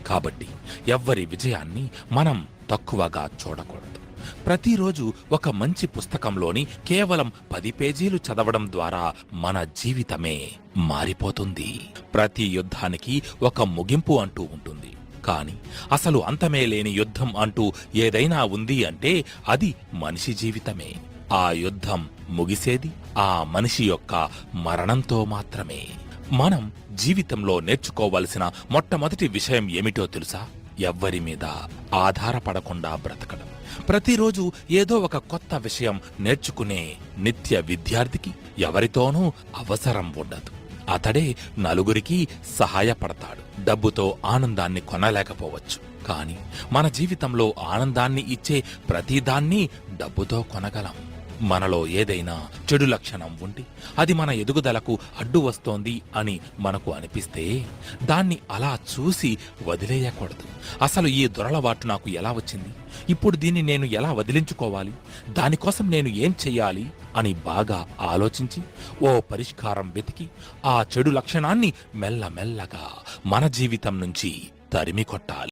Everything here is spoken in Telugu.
కాబట్టి ఎవ్వరి విజయాన్ని మనం తక్కువగా చూడకూడదు. ప్రతిరోజు ఒక మంచి పుస్తకంలోని కేవలం 10 పేజీలు చదవడం ద్వారా మన జీవితమే మారిపోతుంది. ప్రతి యుద్ధానికి ఒక ముగింపు అంటూ ఉంటుంది. కాని అసలు అంతమే లేని యుద్ధం అంటూ ఏదైనా ఉంది అంటే అది మనిషి జీవితమే. ఆ యుద్ధం ముగిసేది ఆ మనిషి యొక్క మరణంతో మాత్రమే. మనం జీవితంలో నేర్చుకోవలసిన మొట్టమొదటి విషయం ఏమిటో తెలుసా? ఎవ్వరి మీద ఆధారపడకుండా బ్రతకడం. ప్రతిరోజు ఏదో ఒక కొత్త విషయం నేర్చుకునే నిత్య విద్యార్థికి ఎవరితోనూ అవసరం ఉండదు. అతడే నలుగురికి సహాయపడతాడు. డబ్బుతో ఆనందాన్ని కొనలేకపోవచ్చు, కాని మన జీవితంలో ఆనందాన్ని ఇచ్చే ప్రతిదాన్ని డబ్బుతో కొనగలం. మనలో ఏదైనా చెడు లక్షణం ఉండి అది మన ఎదుగుదలకు అడ్డు వస్తోంది అని మనకు అనిపిస్తే దాన్ని అలా చూసి వదిలేయకూడదు. అసలు ఈ దురలవాటు నాకు ఎలా వచ్చింది? ఇప్పుడు దీన్ని నేను ఎలా వదిలించుకోవాలి? దానికోసం నేను ఏం చెయ్యాలి అని బాగా ఆలోచించి ఓ పరిష్కారం వెతికి ఆ చెడు లక్షణాన్ని మెల్లమెల్లగా మన జీవితం నుంచి తరిమి కొట్టాలి.